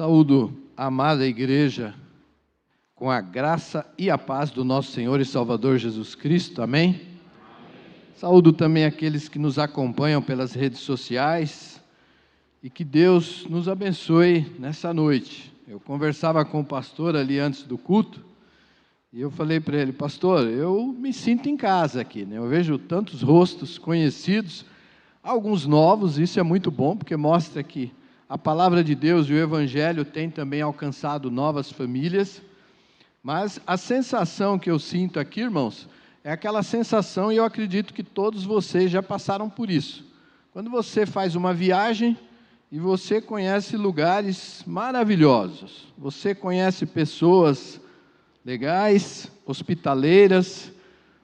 Saúdo a amada igreja com a graça e a paz do nosso Senhor e Salvador Jesus Cristo, amém? Saúdo também aqueles que nos acompanham pelas redes sociais e que Deus nos abençoe nessa noite. Eu conversava com o pastor ali antes do culto e eu falei para ele: pastor, eu me sinto em casa aqui, né? Eu vejo tantos rostos conhecidos, alguns novos, isso é muito bom, porque mostra que a palavra de Deus e o Evangelho têm também alcançado novas famílias, mas a sensação que eu sinto aqui, irmãos, é aquela sensação, e eu acredito que todos vocês já passaram por isso. Quando você faz uma viagem e você conhece lugares maravilhosos, você conhece pessoas legais, hospitaleiras,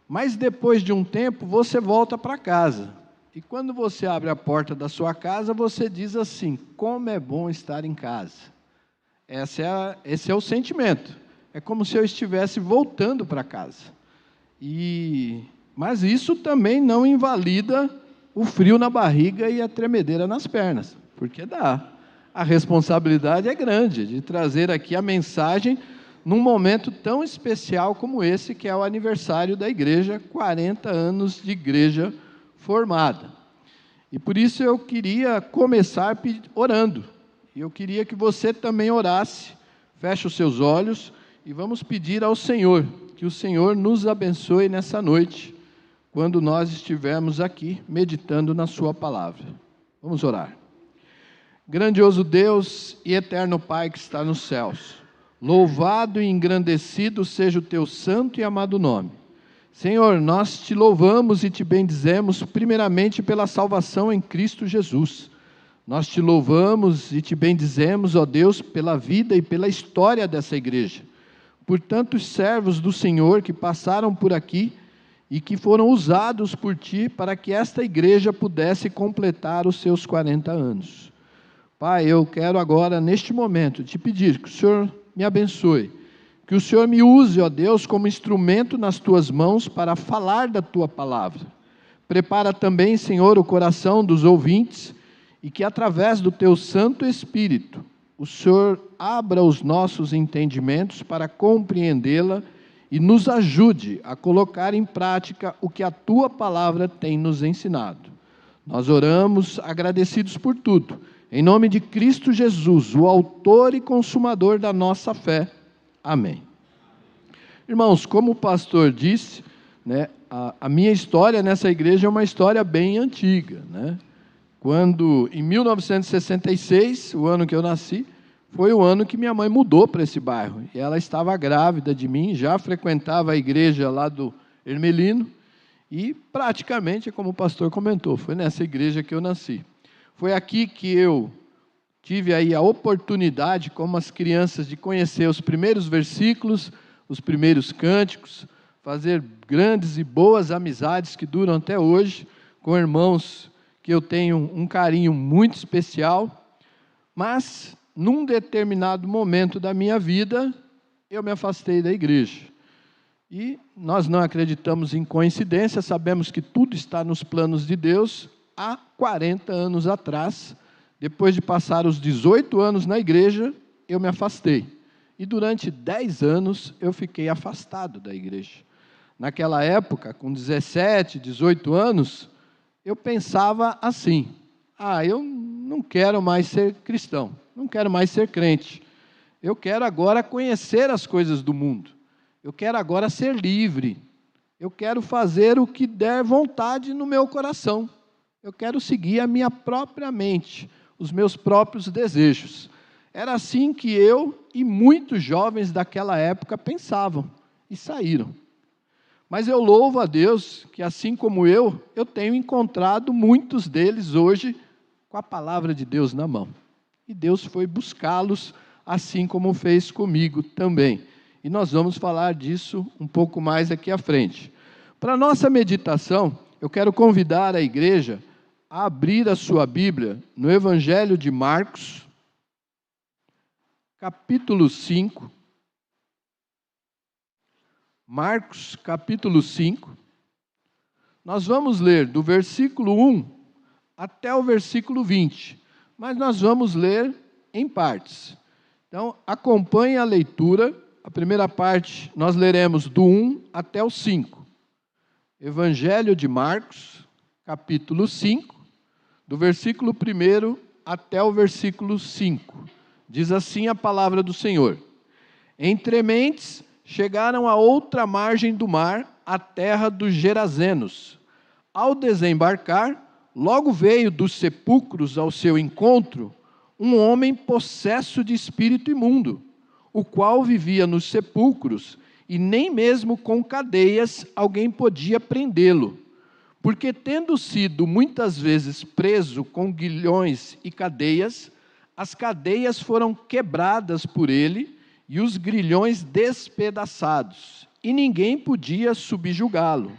mas depois de um tempo você volta para casa. E quando você abre a porta da sua casa, você diz assim: como é bom estar em casa. Esse é o sentimento. É como se eu estivesse voltando para casa. Mas isso também não invalida o frio na barriga e a tremedeira nas pernas, porque dá. A responsabilidade é grande de trazer aqui a mensagem num momento tão especial como esse, que é o aniversário da igreja, 40 anos de igreja formada. E por isso eu queria começar orando. E eu queria que você também orasse. Feche os seus olhos e vamos pedir ao Senhor que o Senhor nos abençoe nessa noite, quando nós estivermos aqui meditando na sua palavra. Vamos orar. Grandioso Deus e eterno Pai que está nos céus, louvado e engrandecido seja o teu santo e amado nome. Senhor, nós te louvamos e te bendizemos primeiramente pela salvação em Cristo Jesus. Nós te louvamos e te bendizemos, ó Deus, pela vida e pela história dessa igreja, por tantos servos do Senhor que passaram por aqui e que foram usados por ti para que esta igreja pudesse completar os seus 40 anos. Pai, eu quero agora, neste momento, te pedir que o Senhor me abençoe, que o Senhor me use, ó Deus, como instrumento nas tuas mãos para falar da tua palavra. Prepara também, Senhor, o coração dos ouvintes e que através do teu Santo Espírito o Senhor abra os nossos entendimentos para compreendê-la e nos ajude a colocar em prática o que a tua palavra tem nos ensinado. Nós oramos agradecidos por tudo, em nome de Cristo Jesus, o autor e consumador da nossa fé. Amém. Irmãos, como o pastor disse, né, a minha história nessa igreja é uma história bem antiga, né? Quando, em 1966, o ano que eu nasci, foi o ano que minha mãe mudou para esse bairro. E ela estava grávida de mim, já frequentava a igreja lá do Hermelino, e praticamente, como o pastor comentou, foi nessa igreja que eu nasci. Foi aqui que eu tive aí a oportunidade, como as crianças, de conhecer os primeiros versículos, os primeiros cânticos, fazer grandes e boas amizades que duram até hoje, com irmãos que eu tenho um carinho muito especial. Mas, num determinado momento da minha vida, eu me afastei da igreja. E nós não acreditamos em coincidência, sabemos que tudo está nos planos de Deus. Há 40 anos atrás, depois de passar os 18 anos na igreja, eu me afastei. E durante 10 anos eu fiquei afastado da igreja. Naquela época, com 17, 18 anos, eu pensava assim: eu não quero mais ser cristão, não quero mais ser crente. Eu quero agora conhecer as coisas do mundo. Eu quero agora ser livre. Eu quero fazer o que der vontade no meu coração. Eu quero seguir a minha própria mente, os meus próprios desejos. Era assim que eu e muitos jovens daquela época pensavam e saíram. Mas eu louvo a Deus que, assim como eu tenho encontrado muitos deles hoje com a palavra de Deus na mão. E Deus foi buscá-los, assim como fez comigo também. E nós vamos falar disso um pouco mais aqui à frente. Para a nossa meditação, eu quero convidar a igreja a abrir a sua Bíblia no Evangelho de Marcos, capítulo 5. Marcos, capítulo 5. Nós vamos ler do versículo 1 até o versículo 20, mas nós vamos ler em partes. Então, acompanhe a leitura. A primeira parte nós leremos do 1 até o 5. Evangelho de Marcos, capítulo 5, do versículo 1 até o versículo 5. Diz assim a palavra do Senhor: Entre mentes chegaram a outra margem do mar, a terra dos Gerazenos. Ao desembarcar, logo veio dos sepulcros ao seu encontro um homem possesso de espírito imundo, o qual vivia nos sepulcros, e nem mesmo com cadeias alguém podia prendê-lo, porque tendo sido muitas vezes preso com grilhões e cadeias, as cadeias foram quebradas por ele e os grilhões despedaçados, e ninguém podia subjugá-lo.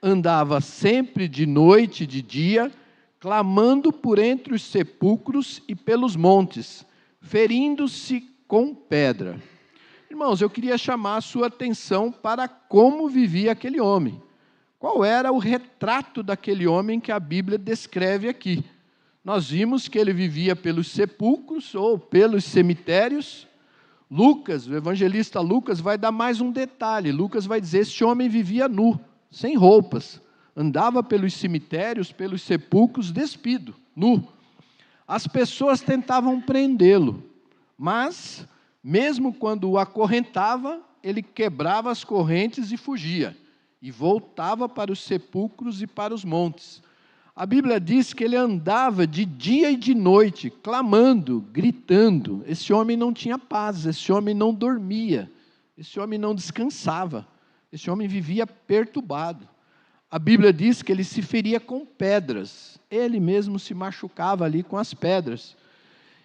Andava sempre de noite e de dia, clamando por entre os sepulcros e pelos montes, ferindo-se com pedra. Irmãos, eu queria chamar a sua atenção para como vivia aquele homem. Qual era o retrato daquele homem que a Bíblia descreve aqui? Nós vimos que ele vivia pelos sepulcros ou pelos cemitérios. Lucas, o evangelista Lucas, vai dar mais um detalhe. Lucas vai dizer: este homem vivia nu, sem roupas. Andava pelos cemitérios, pelos sepulcros, despido, nu. As pessoas tentavam prendê-lo, mas, mesmo quando o acorrentava, ele quebrava as correntes e fugia, e voltava para os sepulcros e para os montes. A Bíblia diz que ele andava de dia e de noite, clamando, gritando. Esse homem não tinha paz, esse homem não dormia, esse homem não descansava, esse homem vivia perturbado. A Bíblia diz que ele se feria com pedras, ele mesmo se machucava ali com as pedras.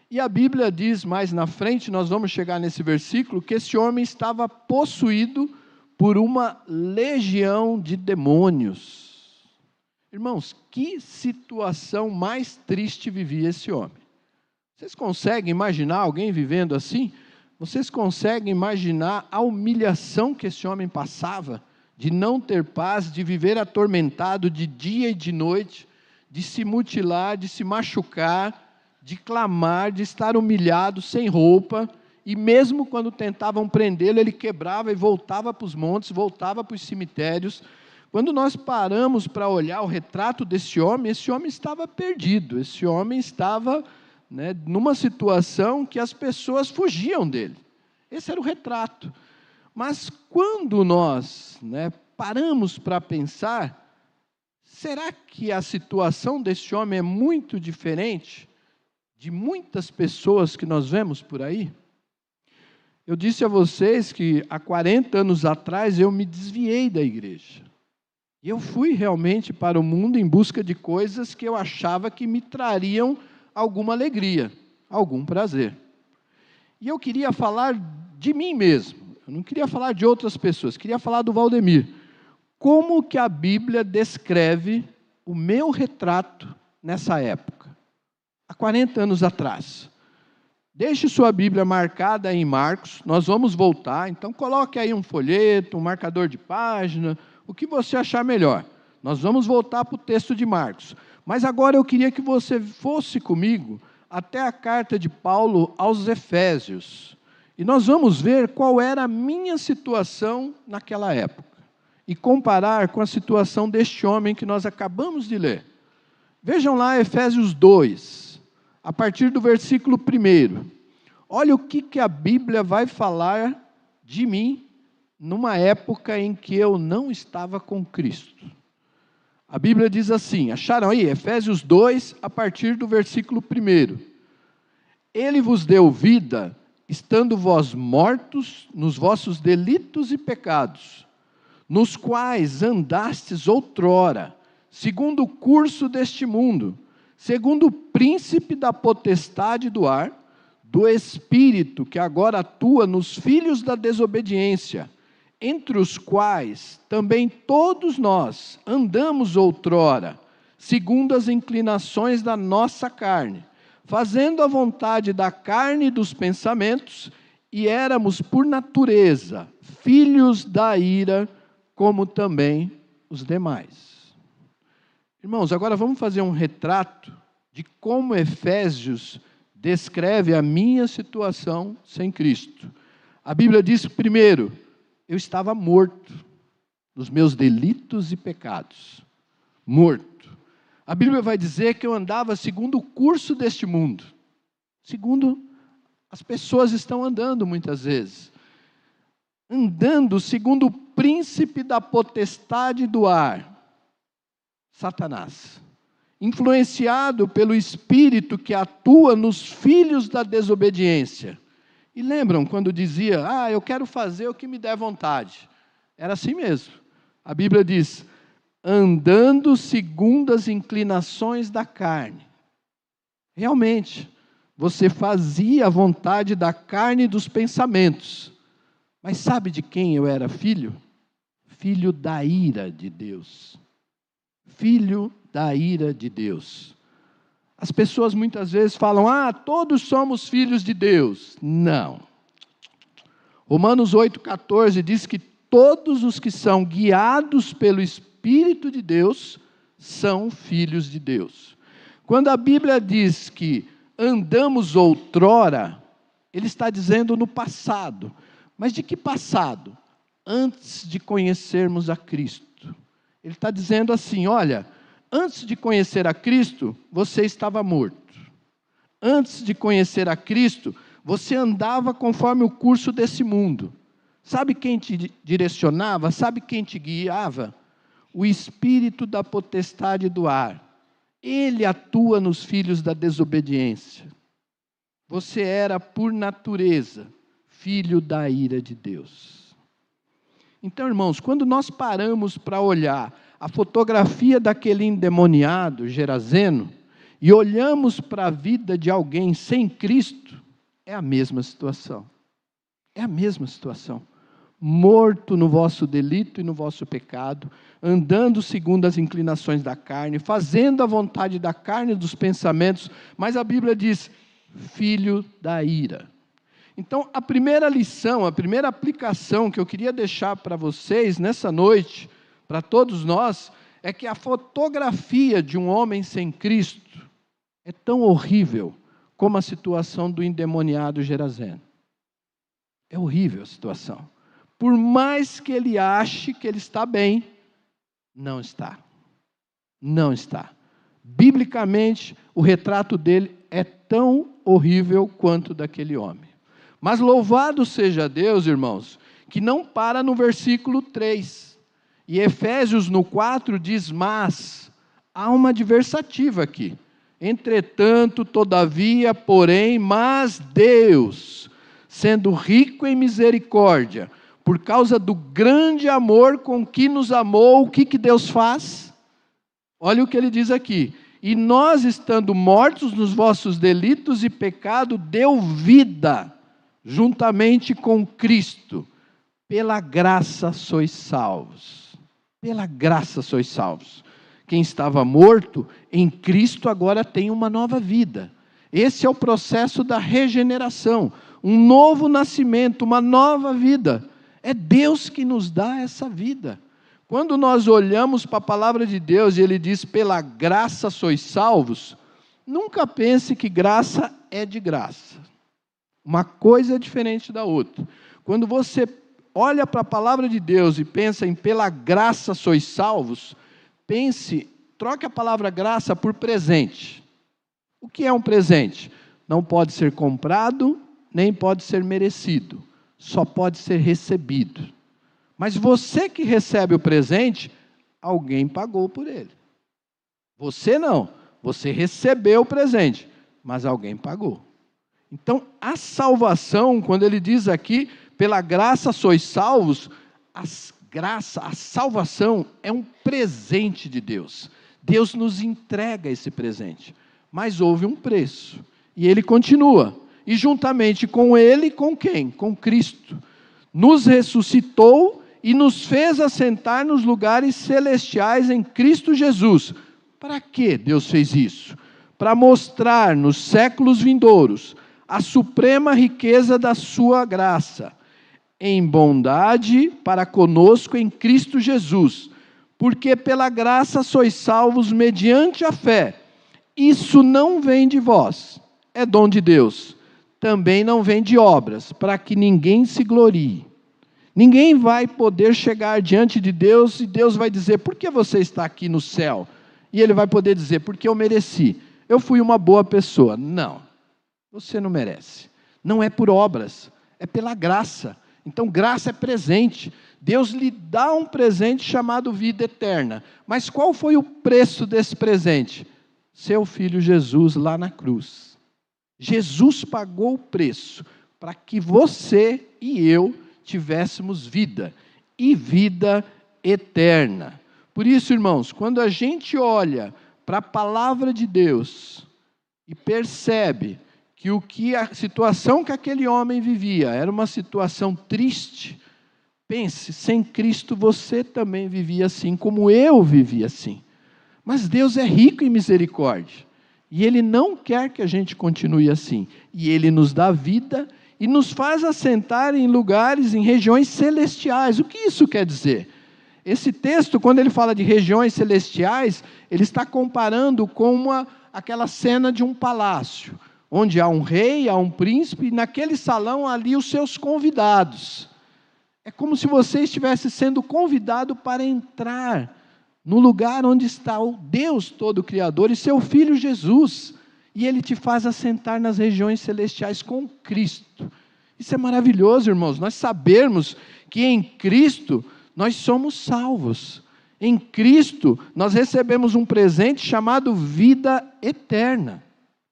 E a Bíblia diz mais na frente, nós vamos chegar nesse versículo, que esse homem estava possuído por uma legião de demônios. Irmãos, que situação mais triste vivia esse homem. Vocês conseguem imaginar alguém vivendo assim? Vocês conseguem imaginar a humilhação que esse homem passava? De não ter paz, de viver atormentado de dia e de noite, de se mutilar, de se machucar, de clamar, de estar humilhado, sem roupa, e mesmo quando tentavam prendê-lo, ele quebrava e voltava para os montes, voltava para os cemitérios. Quando nós paramos para olhar o retrato desse homem, esse homem estava perdido, esse homem estava, numa situação que as pessoas fugiam dele. Esse era o retrato. Mas quando nós paramos para pensar, será que a situação desse homem é muito diferente de muitas pessoas que nós vemos por aí? Eu disse a vocês que há 40 anos atrás eu me desviei da igreja. E eu fui realmente para o mundo em busca de coisas que eu achava que me trariam alguma alegria, algum prazer. E eu queria falar de mim mesmo. Eu não queria falar de outras pessoas, queria falar do Valdemir. Como que a Bíblia descreve o meu retrato nessa época, há 40 anos atrás? Deixe sua Bíblia marcada em Marcos, nós vamos voltar, então coloque aí um folheto, um marcador de página, o que você achar melhor. Nós vamos voltar para o texto de Marcos. Mas agora eu queria que você fosse comigo até a carta de Paulo aos Efésios. E nós vamos ver qual era a minha situação naquela época. E comparar com a situação deste homem que nós acabamos de ler. Vejam lá Efésios 2, a partir do versículo 1. Olha o que a Bíblia vai falar de mim numa época em que eu não estava com Cristo. A Bíblia diz assim, acharam aí? Efésios 2, a partir do versículo 1. Ele vos deu vida, estando vós mortos nos vossos delitos e pecados, nos quais andastes outrora, segundo o curso deste mundo, segundo o príncipe da potestade do ar, do espírito que agora atua nos filhos da desobediência, entre os quais também todos nós andamos outrora, segundo as inclinações da nossa carne, fazendo a vontade da carne e dos pensamentos, e éramos por natureza filhos da ira, como também os demais. Irmãos, agora vamos fazer um retrato de como Efésios descreve a minha situação sem Cristo. A Bíblia diz, primeiro, eu estava morto nos meus delitos e pecados. Morto. A Bíblia vai dizer que eu andava segundo o curso deste mundo. Segundo as pessoas estão andando muitas vezes. Andando segundo o príncipe da potestade do ar, Satanás. Influenciado pelo Espírito que atua nos filhos da desobediência. E lembram quando dizia, eu quero fazer o que me der vontade. Era assim mesmo. A Bíblia diz, andando segundo as inclinações da carne. Realmente, você fazia a vontade da carne e dos pensamentos. Mas sabe de quem eu era filho? Filho da ira de Deus. Filho da ira de Deus. As pessoas muitas vezes falam, todos somos filhos de Deus. Não. Romanos 8,14 diz que todos os que são guiados pelo Espírito de Deus são filhos de Deus. Quando a Bíblia diz que andamos outrora, ele está dizendo no passado. Mas de que passado? Antes de conhecermos a Cristo. Ele está dizendo assim, olha, antes de conhecer a Cristo, você estava morto. Antes de conhecer a Cristo, você andava conforme o curso desse mundo. Sabe quem te direcionava? Sabe quem te guiava? O espírito da potestade do ar. Ele atua nos filhos da desobediência. Você era, por natureza, filho da ira de Deus. Então, irmãos, quando nós paramos para olhar a fotografia daquele endemoniado, Gerazeno, e olhamos para a vida de alguém sem Cristo, é a mesma situação. É a mesma situação. Morto no vosso delito e no vosso pecado, andando segundo as inclinações da carne, fazendo a vontade da carne e dos pensamentos, mas a Bíblia diz, filho da ira. Então, a primeira lição, a primeira aplicação que eu queria deixar para vocês nessa noite, para todos nós, é que a fotografia de um homem sem Cristo é tão horrível como a situação do endemoniado Gerazeno. É horrível a situação. Por mais que ele ache que ele está bem, não está. Não está. Biblicamente, o retrato dele é tão horrível quanto daquele homem. Mas louvado seja Deus, irmãos, que não para no versículo 3. E Efésios no 4 diz, mas, há uma adversativa aqui. Entretanto, todavia, porém, mas Deus, sendo rico em misericórdia, por causa do grande amor com que nos amou, o que Deus faz? Olha o que ele diz aqui. E nós, estando mortos nos vossos delitos e pecado, deu vida, juntamente com Cristo. Pela graça sois salvos. Pela graça sois salvos. Quem estava morto, em Cristo agora tem uma nova vida. Esse é o processo da regeneração. Um novo nascimento, uma nova vida. É Deus que nos dá essa vida. Quando nós olhamos para a palavra de Deus e ele diz, pela graça sois salvos, nunca pense que graça é de graça. Uma coisa é diferente da outra. Quando você olha para a palavra de Deus e pensa em pela graça sois salvos, troque a palavra graça por presente. O que é um presente? Não pode ser comprado, nem pode ser merecido. Só pode ser recebido. Mas você que recebe o presente, alguém pagou por ele. Você não. Você recebeu o presente, mas alguém pagou. Então, a salvação, quando ele diz aqui, pela graça sois salvos, a salvação é um presente de Deus. Deus nos entrega esse presente. Mas houve um preço. E ele continua. E juntamente com ele, com quem? Com Cristo. Nos ressuscitou e nos fez assentar nos lugares celestiais em Cristo Jesus. Para que Deus fez isso? Para mostrar nos séculos vindouros a suprema riqueza da sua graça, em bondade para conosco em Cristo Jesus. Porque pela graça sois salvos mediante a fé. Isso não vem de vós, é dom de Deus. Também não vem de obras, para que ninguém se glorie. Ninguém vai poder chegar diante de Deus e Deus vai dizer, por que você está aqui no céu? E ele vai poder dizer, porque eu mereci. Eu fui uma boa pessoa. Não, você não merece. Não é por obras, é pela graça. Então graça é presente. Deus lhe dá um presente chamado vida eterna. Mas qual foi o preço desse presente? Seu filho Jesus lá na cruz. Jesus pagou o preço para que você e eu tivéssemos vida, e vida eterna. Por isso, irmãos, quando a gente olha para a palavra de Deus e percebe que a situação que aquele homem vivia era uma situação triste, pense, sem Cristo você também vivia assim, como eu vivia assim. Mas Deus é rico em misericórdia, e Ele não quer que a gente continue assim, e Ele nos dá vida e nos faz assentar em lugares, em regiões celestiais. O que isso quer dizer? Esse texto, quando ele fala de regiões celestiais, ele está comparando com aquela cena de um palácio, onde há um rei, há um príncipe, e naquele salão há ali os seus convidados. É como se você estivesse sendo convidado para entrar no lugar onde está o Deus Todo-Criador e seu Filho Jesus. E Ele te faz assentar nas regiões celestiais com Cristo. Isso é maravilhoso, irmãos, nós sabermos que em Cristo nós somos salvos. Em Cristo nós recebemos um presente chamado vida eterna.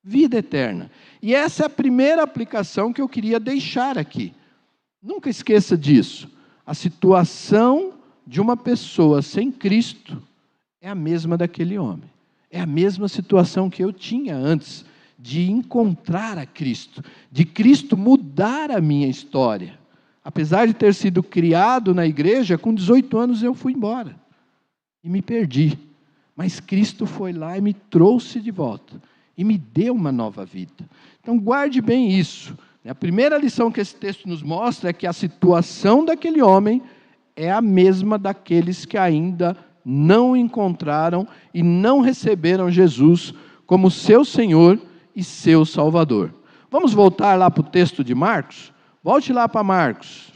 Vida eterna. E essa é a primeira aplicação que eu queria deixar aqui. Nunca esqueça disso. A situação de uma pessoa sem Cristo é a mesma daquele homem. É a mesma situação que eu tinha antes de encontrar a Cristo, de Cristo mudar a minha história. Apesar de ter sido criado na igreja, com 18 anos eu fui embora e me perdi. Mas Cristo foi lá e me trouxe de volta e me deu uma nova vida. Então guarde bem isso. A primeira lição que esse texto nos mostra é que a situação daquele homem é a mesma daqueles que ainda não encontraram e não receberam Jesus como seu Senhor e seu Salvador. Vamos voltar lá para o texto de Marcos? Volte lá para Marcos.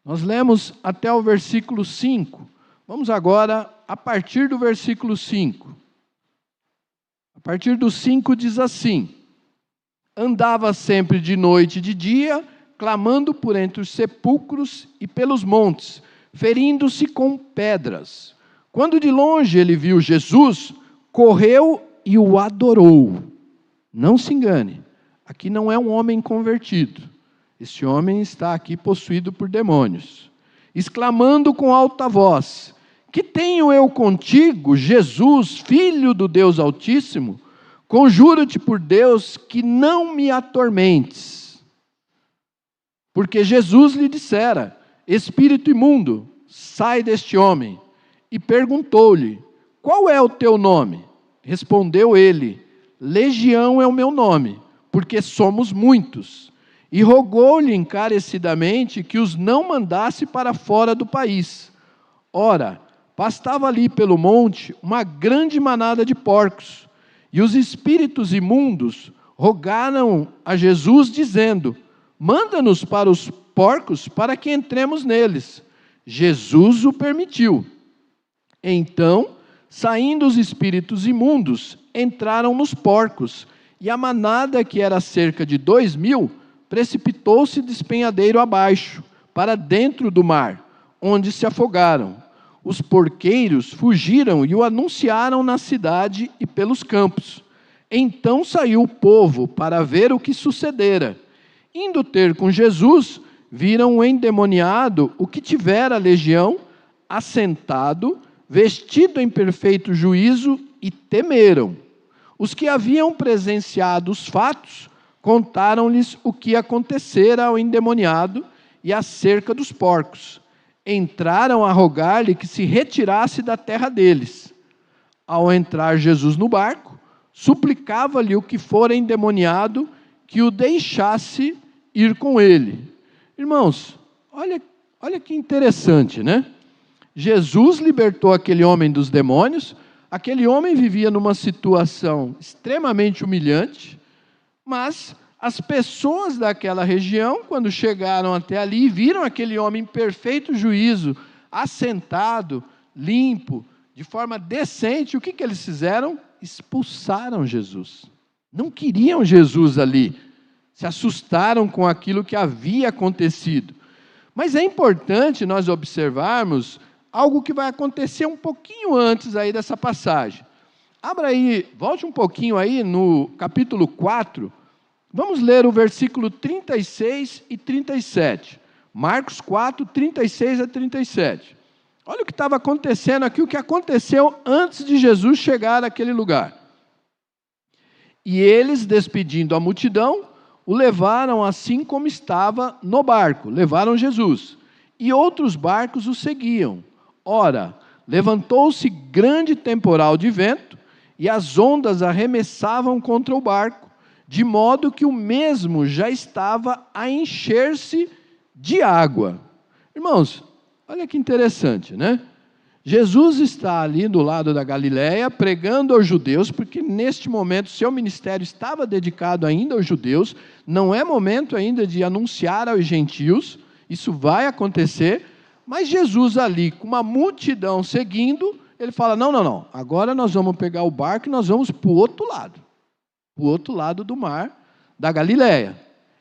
Nós lemos até o versículo 5. Vamos agora a partir do versículo 5. A partir do 5 diz assim: andava sempre de noite e de dia, clamando por entre os sepulcros e pelos montes, ferindo-se com pedras. Quando de longe ele viu Jesus, correu e o adorou. Não se engane, aqui não é um homem convertido. Esse homem está aqui possuído por demônios. Exclamando com alta voz: que tenho eu contigo, Jesus, Filho do Deus Altíssimo? Conjuro-te por Deus que não me atormentes. Porque Jesus lhe dissera: espírito imundo, sai deste homem. E perguntou-lhe: qual é o teu nome? Respondeu ele: Legião é o meu nome, porque somos muitos. E rogou-lhe encarecidamente que os não mandasse para fora do país. Ora, pastava ali pelo monte uma grande manada de porcos. E os espíritos imundos rogaram a Jesus, dizendo: manda-nos para os porcos, para que entremos neles. Jesus o permitiu. Então, saindo os espíritos imundos, entraram nos porcos, e a manada, que era cerca de 2.000, precipitou-se de despenhadeiro abaixo, para dentro do mar, onde se afogaram. Os porqueiros fugiram e o anunciaram na cidade e pelos campos. Então saiu o povo para ver o que sucedera. Indo ter com Jesus, viram o endemoniado, o que tivera a legião, assentado, vestido em perfeito juízo, e temeram. Os que haviam presenciado os fatos, contaram-lhes o que acontecera ao endemoniado e acerca dos porcos. Entraram a rogar-lhe que se retirasse da terra deles. Ao entrar Jesus no barco, suplicava-lhe o que fora endemoniado que o deixasse ir com ele. Irmãos, olha que interessante, né? Jesus libertou aquele homem dos demônios. Aquele homem vivia numa situação extremamente humilhante. Mas as pessoas daquela região, quando chegaram até ali e viram aquele homem em perfeito juízo, assentado, limpo, de forma decente, o que eles fizeram? Expulsaram Jesus. Não queriam Jesus ali. Se assustaram com aquilo que havia acontecido. Mas é importante nós observarmos algo que vai acontecer um pouquinho antes aí dessa passagem. Abra aí, volte um pouquinho aí no capítulo 4, vamos ler o versículo 36 e 37. Marcos 4, 36 a 37. Olha o que estava acontecendo aqui, o que aconteceu antes de Jesus chegar àquele lugar. E eles, despedindo a multidão, o levaram assim como estava no barco, levaram Jesus. E outros barcos o seguiam. Ora, levantou-se grande temporal de vento, e as ondas arremessavam contra o barco, de modo que o mesmo já estava a encher-se de água. Irmãos, olha que interessante, né? Jesus está ali do lado da Galileia, pregando aos judeus, porque neste momento seu ministério estava dedicado ainda aos judeus, não é momento ainda de anunciar aos gentios, isso vai acontecer, mas Jesus ali, com uma multidão seguindo, ele fala, não, agora nós vamos pegar o barco e nós vamos para o outro lado do mar da Galileia.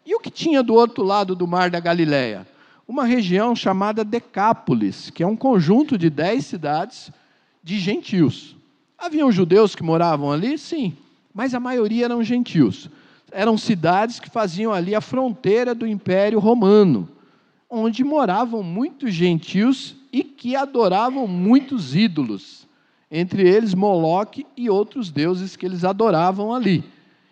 E o que tinha do outro lado do mar da Galileia? Uma região chamada Decápolis, que é um conjunto de 10 cidades de gentios. Haviam judeus que moravam ali? Sim, mas a maioria eram gentios. Eram cidades que faziam ali a fronteira do Império Romano, onde moravam muitos gentios e que adoravam muitos ídolos, entre eles Moloque e outros deuses que eles adoravam ali.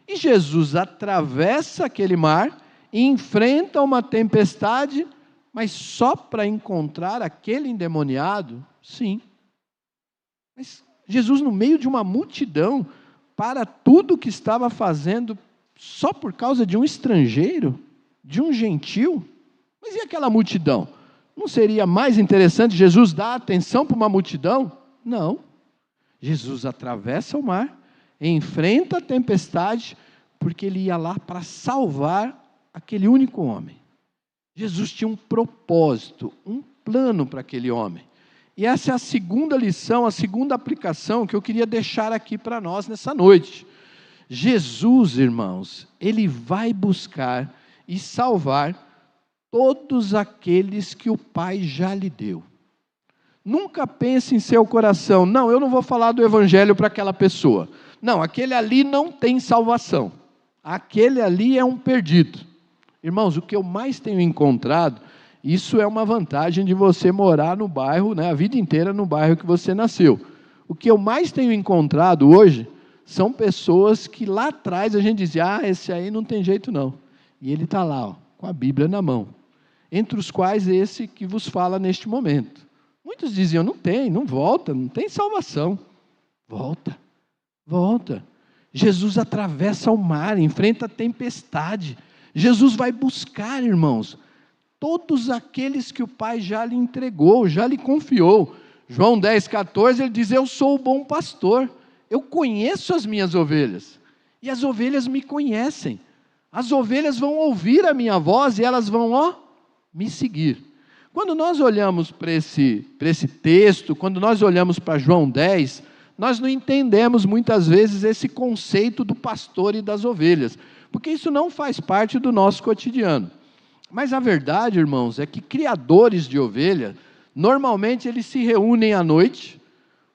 E Jesus atravessa aquele mar e enfrenta uma tempestade, mas só para encontrar aquele endemoniado? Sim. Mas Jesus, no meio de uma multidão, para tudo o que estava fazendo, só por causa de um estrangeiro, de um gentil? Mas e aquela multidão? Não seria mais interessante Jesus dar atenção para uma multidão? Não. Jesus atravessa o mar, enfrenta a tempestade, porque ele ia lá para salvar aquele único homem. Jesus tinha um propósito, um plano para aquele homem. E essa é a segunda lição, a segunda aplicação que eu queria deixar aqui para nós nessa noite. Jesus, irmãos, ele vai buscar e salvar todos aqueles que o Pai já lhe deu. Nunca pense em seu coração, não, eu não vou falar do Evangelho para aquela pessoa. Não, aquele ali não tem salvação. Aquele ali é um perdido. Irmãos, o que eu mais tenho encontrado, isso é uma vantagem de você morar no bairro, né, a vida inteira no bairro que você nasceu. O que eu mais tenho encontrado hoje são pessoas que lá atrás a gente dizia, esse aí não tem jeito não. E ele está lá, com a Bíblia na mão. Entre os quais esse que vos fala neste momento. Muitos diziam, não tem, não volta, não tem salvação. Volta, volta. Jesus atravessa o mar, enfrenta a tempestade. Jesus vai buscar, irmãos, todos aqueles que o Pai já lhe entregou, já lhe confiou. João 10,14, ele diz, eu sou o bom pastor, eu conheço as minhas ovelhas, e as ovelhas me conhecem. As ovelhas vão ouvir a minha voz e elas vão, me seguir. Quando nós olhamos para esse texto, quando nós olhamos para João 10, nós não entendemos muitas vezes esse conceito do pastor e das ovelhas, porque isso não faz parte do nosso cotidiano. Mas a verdade, irmãos, é que criadores de ovelha, normalmente eles se reúnem à noite,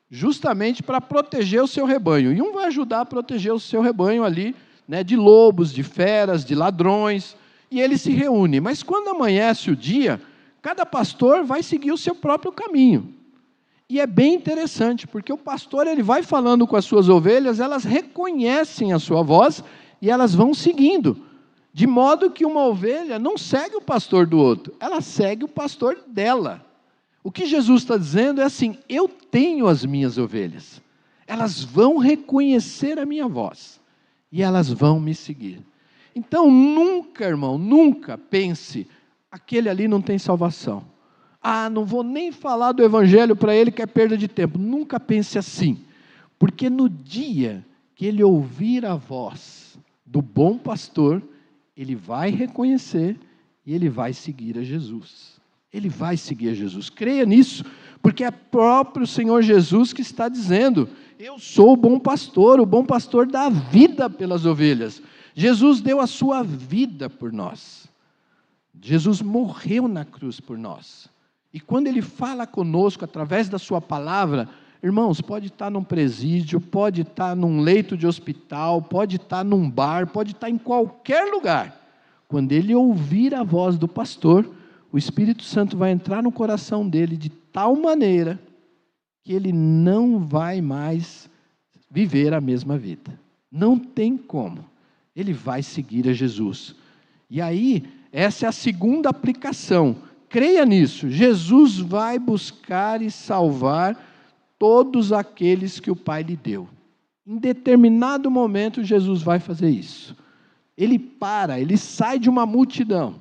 justamente para proteger o seu rebanho. E um vai ajudar a proteger o seu rebanho ali, né, de lobos, de feras, de ladrões, e eles se reúnem. Mas quando amanhece o dia, cada pastor vai seguir o seu próprio caminho. E é bem interessante, porque o pastor ele vai falando com as suas ovelhas, elas reconhecem a sua voz e elas vão seguindo. De modo que uma ovelha não segue o pastor do outro, ela segue o pastor dela. O que Jesus está dizendo é assim, eu tenho as minhas ovelhas, elas vão reconhecer a minha voz e elas vão me seguir. Então nunca, irmão, nunca pense, aquele ali não tem salvação. Não vou nem falar do Evangelho para ele que é perda de tempo. Nunca pense assim, porque no dia que ele ouvir a voz do bom pastor, ele vai reconhecer e ele vai seguir a Jesus. Ele vai seguir a Jesus. Creia nisso, porque é próprio Senhor Jesus que está dizendo: eu sou o bom pastor dá vida pelas ovelhas. Jesus deu a sua vida por nós. Jesus morreu na cruz por nós. E quando Ele fala conosco através da sua palavra, irmãos, pode estar num presídio, pode estar num leito de hospital, pode estar num bar, pode estar em qualquer lugar. Quando ele ouvir a voz do pastor, o Espírito Santo vai entrar no coração dele de tal maneira que ele não vai mais viver a mesma vida. Não tem como. Ele vai seguir a Jesus. E aí, essa é a segunda aplicação. Creia nisso. Jesus vai buscar e salvar todos aqueles que o Pai lhe deu. Em determinado momento, Jesus vai fazer isso. Ele sai de uma multidão,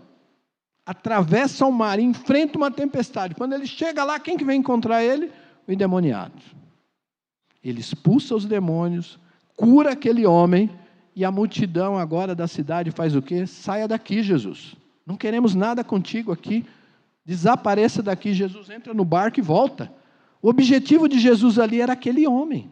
atravessa o mar, enfrenta uma tempestade. Quando ele chega lá, quem que vem encontrar ele? O endemoniado. Ele expulsa os demônios, cura aquele homem, e a multidão agora da cidade faz o quê? Saia daqui, Jesus. Não queremos nada contigo aqui. Desapareça daqui. Jesus entra no barco e volta. O objetivo de Jesus ali era aquele homem.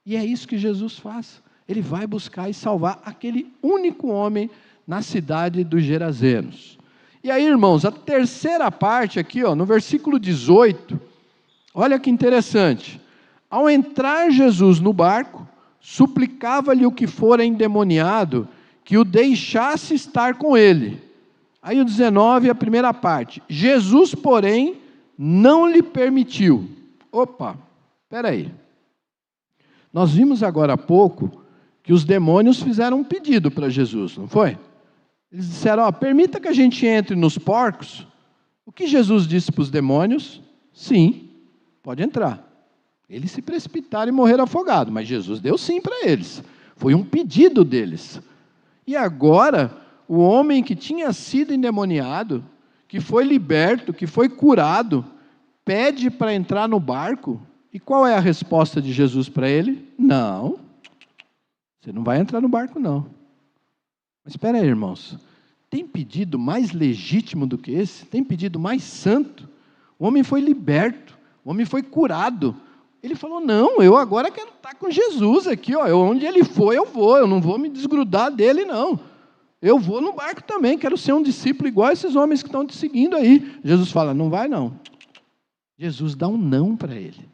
E é isso que Jesus faz. Ele vai buscar e salvar aquele único homem na cidade dos Gerazenos. E aí, irmãos, a terceira parte aqui, no versículo 18, olha que interessante. Ao entrar Jesus no barco, suplicava-lhe o que fora endemoniado, que o deixasse estar com ele. Aí o 19, a primeira parte. Jesus, porém, não lhe permitiu. Opa, espera aí. Nós vimos agora há pouco que os demônios fizeram um pedido para Jesus, não foi? Eles disseram, permita que a gente entre nos porcos. O que Jesus disse para os demônios? Sim, pode entrar. Eles se precipitaram e morreram afogados, mas Jesus deu sim para eles. Foi um pedido deles. E agora, o homem que tinha sido endemoniado, que foi liberto, que foi curado, pede para entrar no barco. E qual é a resposta de Jesus para ele? Não, você não vai entrar no barco não. Mas espera aí, irmãos, tem pedido mais legítimo do que esse? Tem pedido mais santo? O homem foi liberto, o homem foi curado. Ele falou, não, eu agora quero estar com Jesus aqui, onde ele for eu vou, eu não vou me desgrudar dele não. Eu vou no barco também, quero ser um discípulo igual a esses homens que estão te seguindo aí. Jesus fala, não vai não. Jesus dá um não para ele.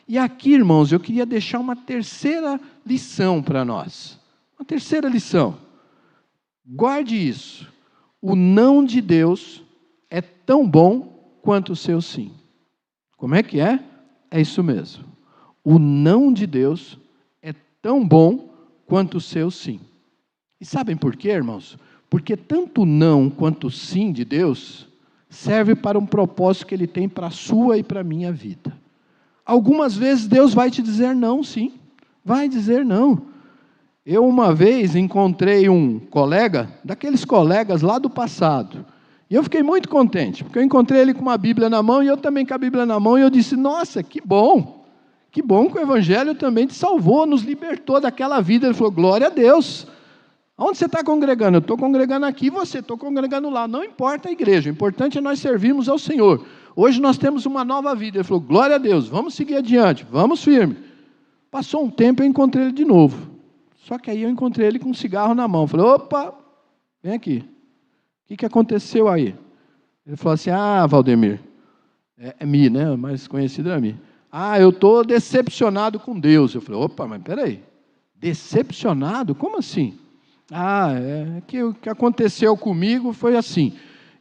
E aqui, irmãos, eu queria deixar uma terceira lição para nós. Uma terceira lição. Guarde isso. O não de Deus é tão bom quanto o seu sim. Como é que é? É isso mesmo. O não de Deus é tão bom quanto o seu sim. E sabem por quê, irmãos? Porque tanto o não quanto o sim de Deus serve para um propósito que Ele tem para a sua e para a minha vida. Algumas vezes Deus vai te dizer não, sim. Vai dizer não. Eu uma vez encontrei um colega, daqueles colegas lá do passado, e eu fiquei muito contente, porque eu encontrei ele com uma Bíblia na mão, e eu também com a Bíblia na mão, e eu disse, nossa, que bom que o Evangelho também te salvou, nos libertou daquela vida. Ele falou, glória a Deus. Onde você está congregando? Eu estou congregando aqui, você, estou congregando lá. Não importa a igreja, o importante é nós servirmos ao Senhor. Hoje nós temos uma nova vida. Ele falou, glória a Deus, vamos seguir adiante, vamos firme. Passou um tempo, eu encontrei ele de novo. Só que aí eu encontrei ele com um cigarro na mão. Falei, opa, vem aqui. O que aconteceu aí? Ele falou assim, Valdemir, é Mi, né? Mais conhecido é Mi. Eu estou decepcionado com Deus. Eu falei, opa, mas peraí, decepcionado? Como assim? Que o que aconteceu comigo foi assim,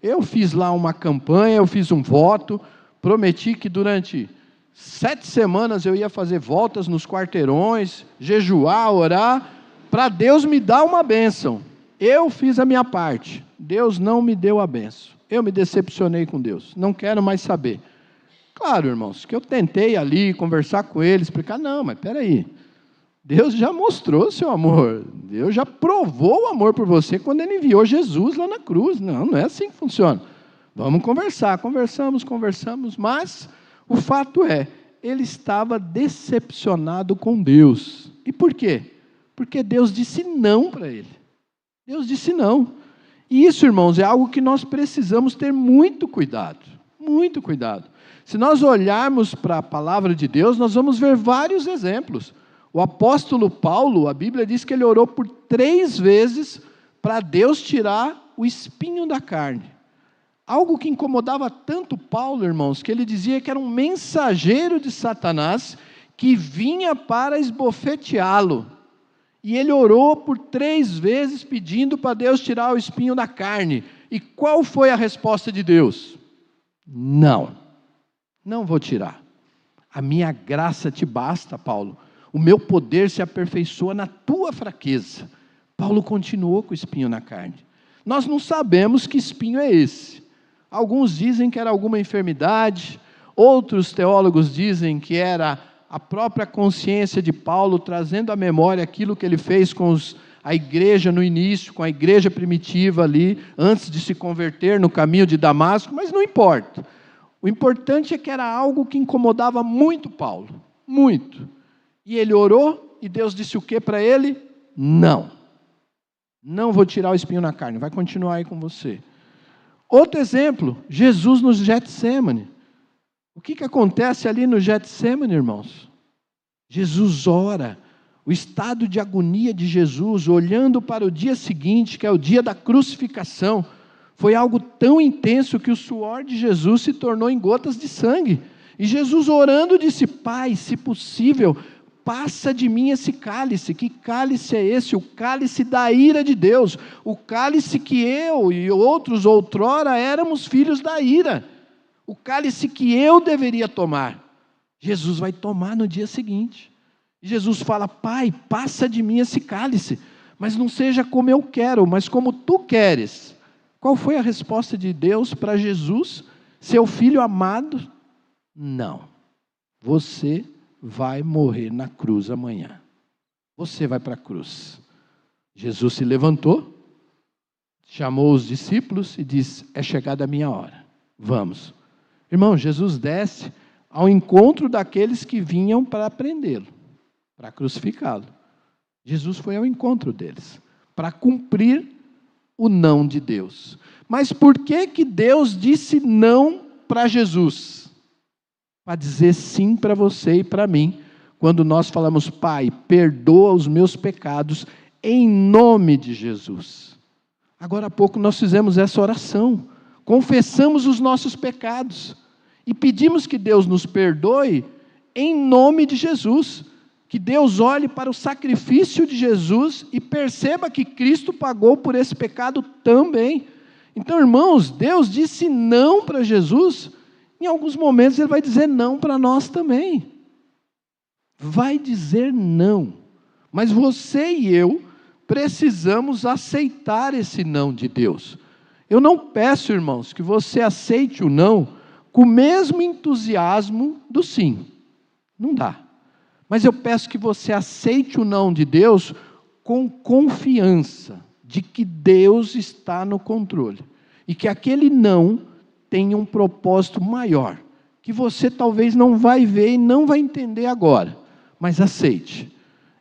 eu fiz lá uma campanha, eu fiz um voto, prometi que durante 7 semanas eu ia fazer voltas nos quarteirões, jejuar, orar, para Deus me dar uma bênção. Eu fiz a minha parte, Deus não me deu a bênção, eu me decepcionei com Deus, não quero mais saber. Claro, irmãos, que eu tentei ali conversar com ele, explicar, não, mas peraí, Deus já mostrou seu amor, Deus já provou o amor por você quando Ele enviou Jesus lá na cruz. Não é assim que funciona. Vamos conversar, conversamos, mas o fato é, ele estava decepcionado com Deus. E por quê? Porque Deus disse não para ele. Deus disse não. E isso, irmãos, é algo que nós precisamos ter muito cuidado. Muito cuidado. Se nós olharmos para a palavra de Deus, nós vamos ver vários exemplos. O apóstolo Paulo, a Bíblia diz que ele orou por 3 vezes para Deus tirar o espinho da carne. Algo que incomodava tanto Paulo, irmãos, que ele dizia que era um mensageiro de Satanás que vinha para esbofeteá-lo. E ele orou por 3 vezes pedindo para Deus tirar o espinho da carne. E qual foi a resposta de Deus? Não, não vou tirar. A minha graça te basta, Paulo. O meu poder se aperfeiçoa na tua fraqueza. Paulo continuou com o espinho na carne. Nós não sabemos que espinho é esse. Alguns dizem que era alguma enfermidade, outros teólogos dizem que era a própria consciência de Paulo trazendo à memória aquilo que ele fez com a igreja no início, com a igreja primitiva ali, antes de se converter no caminho de Damasco, mas não importa. O importante é que era algo que incomodava muito Paulo, muito. E ele orou e Deus disse o que para ele? Não. Não vou tirar o espinho na carne, vai continuar aí com você. Outro exemplo, Jesus no Getsêmani. O que acontece ali no Getsêmani, irmãos? Jesus ora, o estado de agonia de Jesus, olhando para o dia seguinte, que é o dia da crucificação, foi algo tão intenso que o suor de Jesus se tornou em gotas de sangue. E Jesus orando disse, Pai, se possível, passa de mim esse cálice. Que cálice é esse? O cálice da ira de Deus. O cálice que eu e outros outrora éramos filhos da ira. O cálice que eu deveria tomar. Jesus vai tomar no dia seguinte. E Jesus fala, Pai, passa de mim esse cálice. Mas não seja como eu quero, mas como tu queres. Qual foi a resposta de Deus para Jesus? Seu filho amado? Não. Você vai morrer na cruz amanhã. Você vai para a cruz. Jesus se levantou, chamou os discípulos e disse, é chegada a minha hora. Vamos. Irmão, Jesus desce ao encontro daqueles que vinham para prendê-lo, para crucificá-lo. Jesus foi ao encontro deles, para cumprir o não de Deus. Mas por que Deus disse não para Jesus? Para dizer sim para você e para mim, quando nós falamos, Pai, perdoa os meus pecados, em nome de Jesus. Agora há pouco nós fizemos essa oração, confessamos os nossos pecados, e pedimos que Deus nos perdoe, em nome de Jesus, que Deus olhe para o sacrifício de Jesus, e perceba que Cristo pagou por esse pecado também. Então, irmãos, Deus disse não para Jesus, em alguns momentos Ele vai dizer não para nós também. Vai dizer não. Mas você e eu precisamos aceitar esse não de Deus. Eu não peço, irmãos, que você aceite o não com o mesmo entusiasmo do sim. Não dá. Mas eu peço que você aceite o não de Deus com confiança de que Deus está no controle. E que aquele não tem um propósito maior, que você talvez não vai ver e não vai entender agora, mas aceite.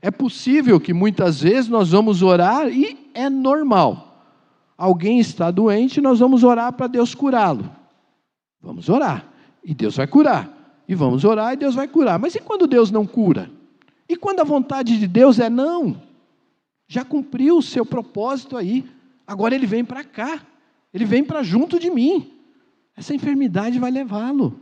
É possível que muitas vezes nós vamos orar e é normal. Alguém está doente e nós vamos orar para Deus curá-lo. Vamos orar e Deus vai curar. E vamos orar e Deus vai curar. Mas e quando Deus não cura? E quando a vontade de Deus é não? Já cumpriu o seu propósito aí. Agora ele vem para cá. Ele vem para junto de mim. Essa enfermidade vai levá-lo.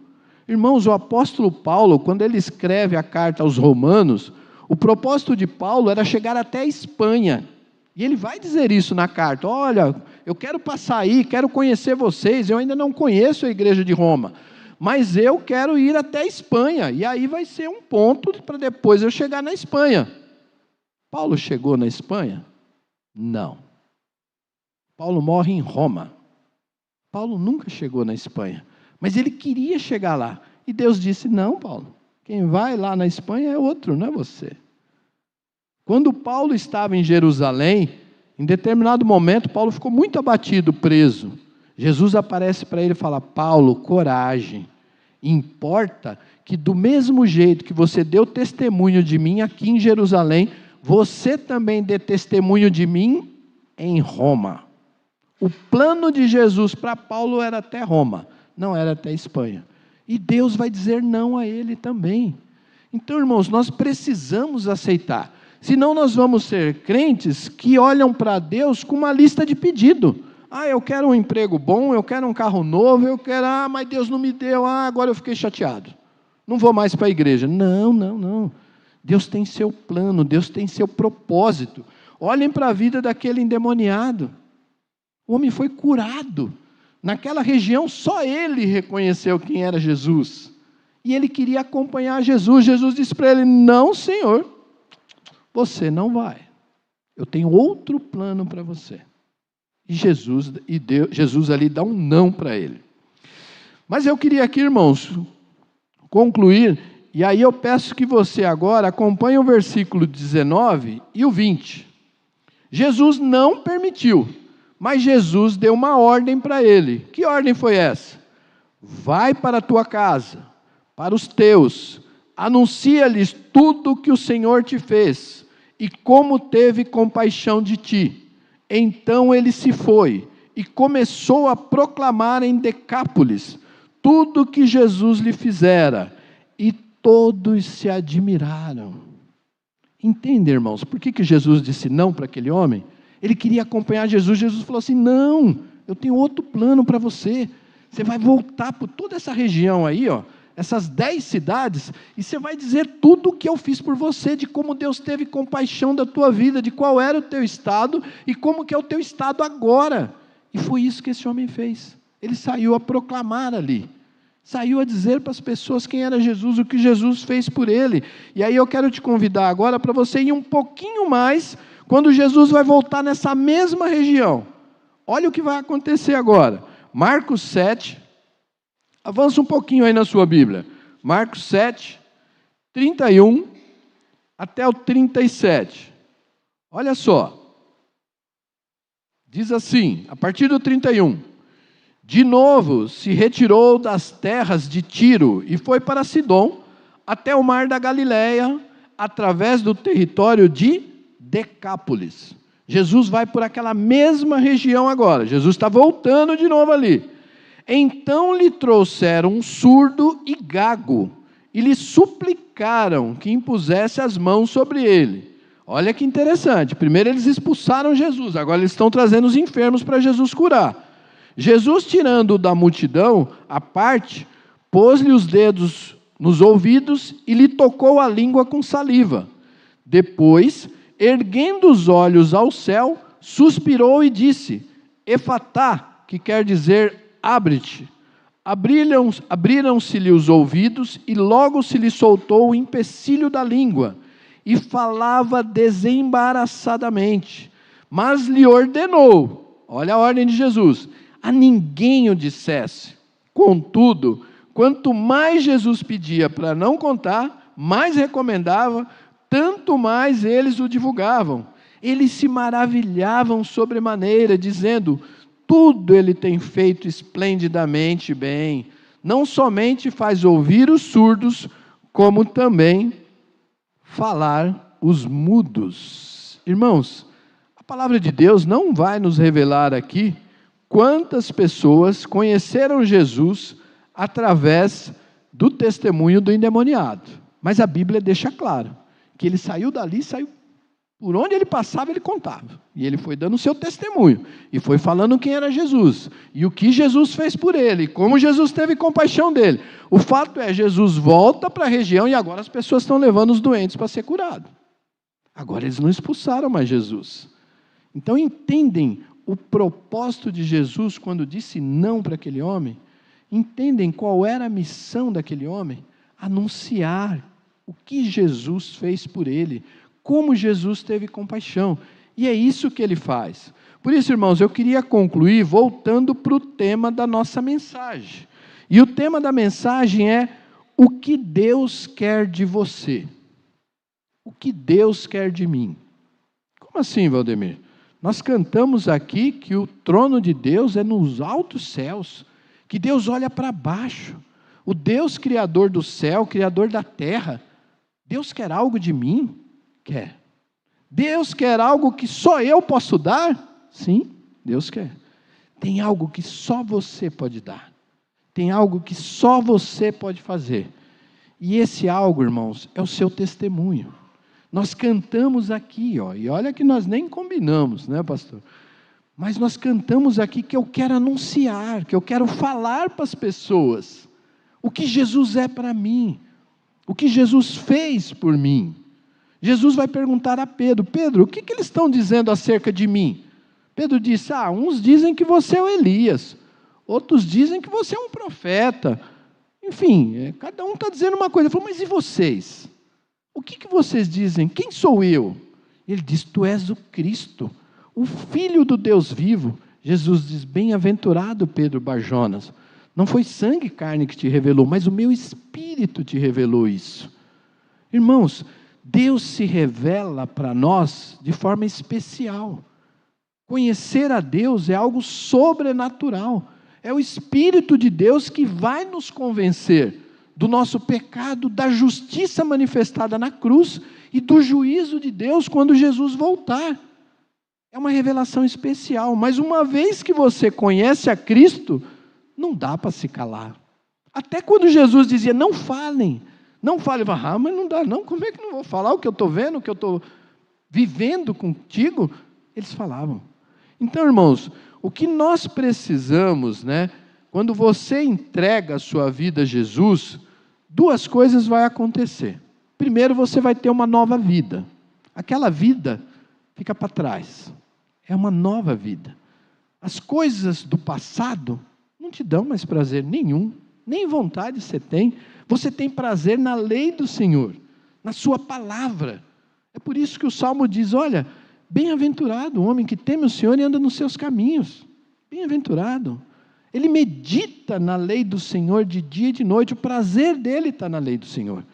Irmãos, o apóstolo Paulo, quando ele escreve a carta aos Romanos, o propósito de Paulo era chegar até a Espanha. E ele vai dizer isso na carta. Olha, eu quero passar aí, quero conhecer vocês. Eu ainda não conheço a igreja de Roma. Mas eu quero ir até a Espanha. E aí vai ser um ponto para depois eu chegar na Espanha. Paulo chegou na Espanha? Não. Paulo morre em Roma. Paulo nunca chegou na Espanha. Mas ele queria chegar lá. E Deus disse, não, Paulo. Quem vai lá na Espanha é outro, não é você. Quando Paulo estava em Jerusalém, em determinado momento, Paulo ficou muito abatido, preso. Jesus aparece para ele e fala, Paulo, coragem. Importa que do mesmo jeito que você deu testemunho de mim aqui em Jerusalém, você também dê testemunho de mim em Roma. O plano de Jesus para Paulo era até Roma, não era até Espanha. E Deus vai dizer não a ele também. Então, irmãos, nós precisamos aceitar. Senão nós vamos ser crentes que olham para Deus com uma lista de pedido. Eu quero um emprego bom, eu quero um carro novo, eu quero, mas Deus não me deu, agora eu fiquei chateado. Não vou mais para a igreja. Não. Deus tem seu plano, Deus tem seu propósito. Olhem para a vida daquele endemoniado. O homem foi curado. Naquela região, só ele reconheceu quem era Jesus. E ele queria acompanhar Jesus. Jesus disse para ele: não, Senhor, você não vai. Eu tenho outro plano para você. E Jesus ali dá um não para ele. Mas eu queria aqui, irmãos, concluir, e aí eu peço que você agora acompanhe o versículo 19 e o 20. Jesus não permitiu, mas Jesus deu uma ordem para ele. Que ordem foi essa? Vai para a tua casa, para os teus, anuncia-lhes tudo o que o Senhor te fez, e como teve compaixão de ti. Então ele se foi, e começou a proclamar em Decápolis tudo o que Jesus lhe fizera, e todos se admiraram. Entende, irmãos, por que Jesus disse não para aquele homem? Ele queria acompanhar Jesus. Jesus falou assim: não, eu tenho outro plano para você. Você vai voltar por toda essa região aí, essas 10 cidades, e você vai dizer tudo o que eu fiz por você, de como Deus teve compaixão da tua vida, de qual era o teu estado, e como que é o teu estado agora. E foi isso que esse homem fez. Ele saiu a proclamar ali. Saiu a dizer para as pessoas quem era Jesus, o que Jesus fez por ele. E aí eu quero te convidar agora para você ir um pouquinho mais, quando Jesus vai voltar nessa mesma região. Olha o que vai acontecer agora. Marcos 7, avança um pouquinho aí na sua Bíblia. Marcos 7, 31 até o 37. Olha só. Diz assim, a partir do 31. De novo se retirou das terras de Tiro e foi para Sidom, até o mar da Galileia, através do território de Decápolis. Jesus vai por aquela mesma região agora. Jesus está voltando de novo ali. Então lhe trouxeram um surdo e gago, e lhe suplicaram que impusesse as mãos sobre ele. Olha que interessante. Primeiro eles expulsaram Jesus, agora eles estão trazendo os enfermos para Jesus curar. Jesus, tirando-o da multidão à parte, pôs-lhe os dedos nos ouvidos e lhe tocou a língua com saliva. Depois, erguendo os olhos ao céu, suspirou e disse: Efatá, que quer dizer abre-te. Abriram-se-lhe os ouvidos e logo se lhe soltou o empecilho da língua e falava desembaraçadamente. Mas lhe ordenou, olha a ordem de Jesus, a ninguém o dissesse. Contudo, quanto mais Jesus pedia para não contar, mais recomendava, tanto mais eles o divulgavam. Eles se maravilhavam sobremaneira, dizendo: tudo ele tem feito esplendidamente bem. Não somente faz ouvir os surdos, como também falar os mudos. Irmãos, a palavra de Deus não vai nos revelar aqui quantas pessoas conheceram Jesus através do testemunho do endemoniado. Mas a Bíblia deixa claro que ele saiu dali, saiu por onde ele passava, ele contava. E ele foi dando o seu testemunho. E foi falando quem era Jesus. E o que Jesus fez por ele. Como Jesus teve compaixão dele. O fato é, Jesus volta para a região e agora as pessoas estão levando os doentes para ser curados. Agora eles não expulsaram mais Jesus. Então entendem o propósito de Jesus quando disse não para aquele homem? Entendem qual era a missão daquele homem? Anunciar o que Jesus fez por ele, como Jesus teve compaixão. E é isso que ele faz. Por isso, irmãos, eu queria concluir voltando para o tema da nossa mensagem. E o tema da mensagem é: o que Deus quer de você? O que Deus quer de mim? Como assim, Valdemir? Nós cantamos aqui que o trono de Deus é nos altos céus, que Deus olha para baixo. O Deus criador do céu, criador da terra, Deus quer algo de mim? Quer. Deus quer algo que só eu posso dar? Sim, Deus quer. Tem algo que só você pode dar. Tem algo que só você pode fazer. E esse algo, irmãos, é o seu testemunho. Nós cantamos aqui, e olha que nós nem combinamos, né, pastor? Mas nós cantamos aqui que eu quero anunciar, que eu quero falar para as pessoas o que Jesus é para mim, o que Jesus fez por mim. Jesus vai perguntar a Pedro: Pedro, o que eles estão dizendo acerca de mim? Pedro disse: uns dizem que você é o Elias, outros dizem que você é um profeta. Enfim, cada um está dizendo uma coisa. Ele falou: mas e vocês? O que vocês dizem? Quem sou eu? Ele diz: tu és o Cristo, o Filho do Deus vivo. Jesus diz: bem-aventurado Pedro Barjonas, não foi sangue e carne que te revelou, mas o meu Espírito te revelou isso. Irmãos, Deus se revela para nós de forma especial. Conhecer a Deus é algo sobrenatural. É o Espírito de Deus que vai nos convencer do nosso pecado, da justiça manifestada na cruz e do juízo de Deus quando Jesus voltar. É uma revelação especial, mas uma vez que você conhece a Cristo, não dá para se calar. Até quando Jesus dizia: não falem, mas não dá não, como é que não vou falar o que eu estou vendo, o que eu estou vivendo contigo? Eles falavam. Então, irmãos, o que nós precisamos, quando você entrega a sua vida a Jesus, duas coisas vão acontecer. Primeiro, você vai ter uma nova vida. Aquela vida fica para trás. É uma nova vida. As coisas do passado não te dão mais prazer nenhum, nem vontade você tem. Você tem prazer na lei do Senhor, na sua palavra. É por isso que o Salmo diz: olha, bem-aventurado o homem que teme o Senhor e anda nos seus caminhos. Bem-aventurado. Ele medita na lei do Senhor de dia e de noite. O prazer dele está na lei do Senhor.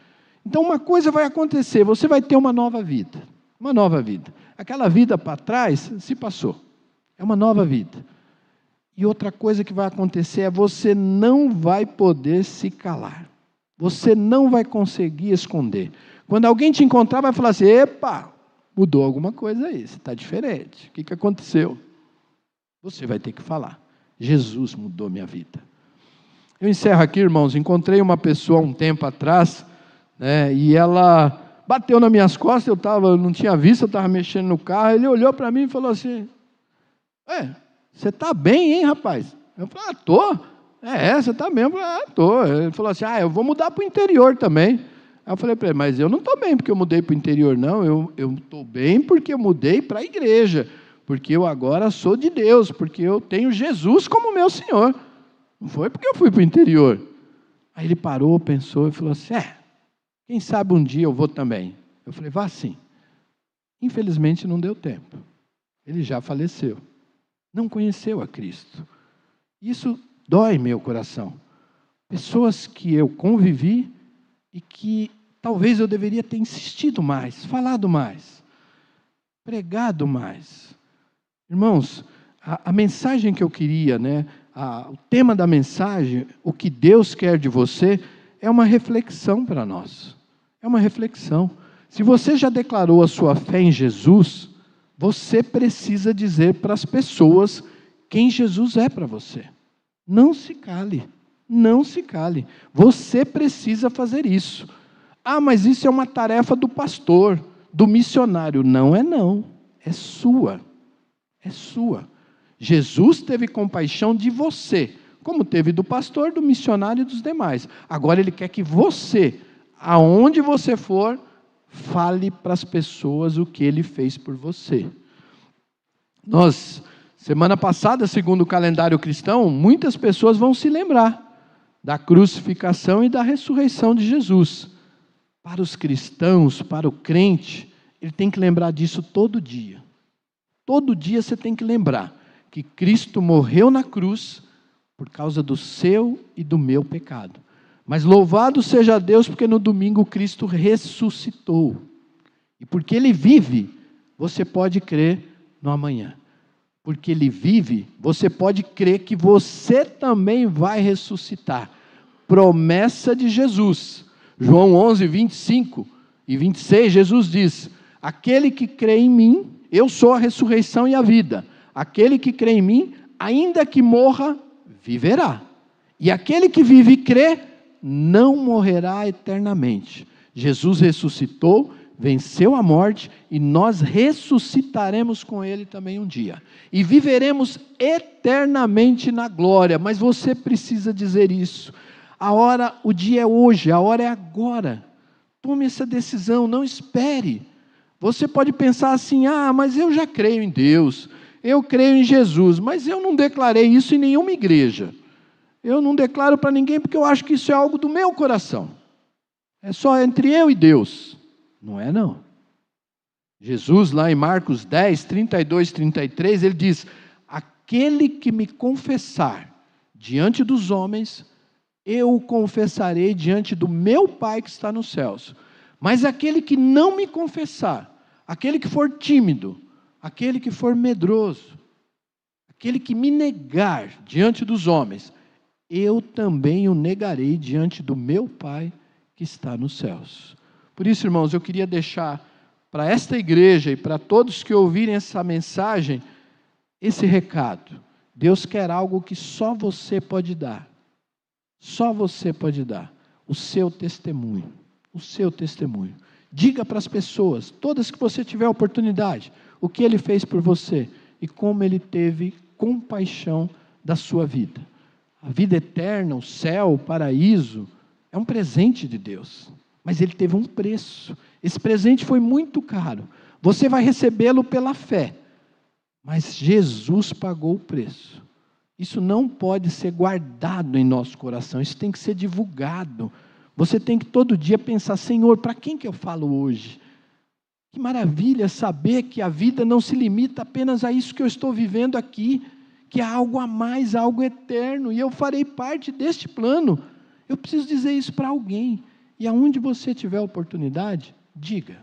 Então uma coisa vai acontecer: você vai ter uma nova vida. Uma nova vida. Aquela vida para trás se passou. É uma nova vida. E outra coisa que vai acontecer é: você não vai poder se calar. Você não vai conseguir esconder. Quando alguém te encontrar, vai falar assim: epa, mudou alguma coisa aí, você está diferente. O que aconteceu? Você vai ter que falar: Jesus mudou minha vida. Eu encerro aqui, irmãos. Encontrei uma pessoa um tempo atrás, e ela bateu nas minhas costas. Eu não tinha visto, eu estava mexendo no carro. Ele olhou para mim e falou assim: você está bem, hein, rapaz? Eu falei: estou. Você está bem? Eu falei: estou. Ele falou assim: eu vou mudar para o interior também. Aí eu falei para ele: mas eu não estou bem porque eu mudei para o interior, não. Eu estou bem porque eu mudei para a igreja, porque eu agora sou de Deus, porque eu tenho Jesus como meu Senhor. Não foi porque eu fui para o interior. Aí ele parou, pensou e falou assim: quem sabe um dia eu vou também. Eu falei: vá sim. Infelizmente não deu tempo. Ele já faleceu. Não conheceu a Cristo. Isso dói meu coração. Pessoas que eu convivi e que talvez eu deveria ter insistido mais, falado mais, pregado mais. Irmãos, a mensagem que eu queria, o tema da mensagem, o que Deus quer de você, é uma reflexão para nós. É uma reflexão. Se você já declarou a sua fé em Jesus, você precisa dizer para as pessoas quem Jesus é para você. Não se cale, não se cale. Você precisa fazer isso. Mas isso é uma tarefa do pastor, do missionário. Não é não, é sua. É sua. Jesus teve compaixão de você, como teve do pastor, do missionário e dos demais. Agora Ele quer que você, aonde você for, fale para as pessoas o que Ele fez por você. Semana passada, segundo o calendário cristão, muitas pessoas vão se lembrar da crucificação e da ressurreição de Jesus. Para os cristãos, para o crente, ele tem que lembrar disso todo dia. Todo dia você tem que lembrar que Cristo morreu na cruz por causa do seu e do meu pecado. Mas louvado seja Deus, porque no domingo Cristo ressuscitou. E porque Ele vive, você pode crer no amanhã. Porque Ele vive, você pode crer que você também vai ressuscitar. Promessa de Jesus. João 11, 25 e 26, Jesus diz: aquele que crê em mim, eu sou a ressurreição e a vida. aquele que crê em mim, ainda que morra, viverá. E aquele que vive e crê, não morrerá eternamente. Jesus ressuscitou, venceu a morte, e nós ressuscitaremos com ele também um dia. E viveremos eternamente na glória. Mas você precisa dizer isso. O dia é hoje, a hora é agora. Tome essa decisão, não espere. Você pode pensar assim, mas eu já creio em Deus, eu creio em Jesus, mas eu não declarei isso em nenhuma igreja. Eu não declaro para ninguém porque eu acho que isso é algo do meu coração. É só entre eu e Deus. Não é não. Jesus lá em Marcos 10, 32, 33, ele diz, aquele que me confessar diante dos homens, eu o confessarei diante do meu Pai que está nos céus. Mas aquele que não me confessar, aquele que for tímido, aquele que for medroso, aquele que me negar diante dos homens, eu também o negarei diante do meu Pai que está nos céus. Por isso, irmãos, eu queria deixar para esta igreja e para todos que ouvirem essa mensagem, esse recado. Deus quer algo que só você pode dar. Só você pode dar. O seu testemunho. O seu testemunho. Diga para as pessoas, todas que você tiver oportunidade, o que Ele fez por você e como Ele teve compaixão da sua vida. A vida eterna, o céu, o paraíso, é um presente de Deus. Mas Ele teve um preço. Esse presente foi muito caro. Você vai recebê-lo pela fé. Mas Jesus pagou o preço. Isso não pode ser guardado em nosso coração. Isso tem que ser divulgado. Você tem que todo dia pensar, Senhor, para quem que eu falo hoje? Que maravilha saber que a vida não se limita apenas a isso que eu estou vivendo aqui, que há algo a mais, algo eterno, e eu farei parte deste plano. Eu preciso dizer isso para alguém. E aonde você tiver oportunidade, diga.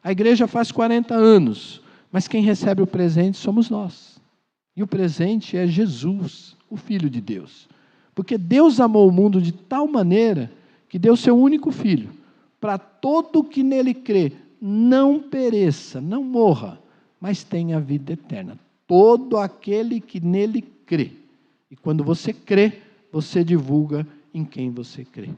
A igreja faz 40 anos, mas quem recebe o presente somos nós. E o presente é Jesus, o Filho de Deus. Porque Deus amou o mundo de tal maneira que deu seu único Filho, para todo que nele crê, não pereça, não morra, mas tenha vida eterna. Todo aquele que nele crê. E quando você crê, você divulga em quem você crê.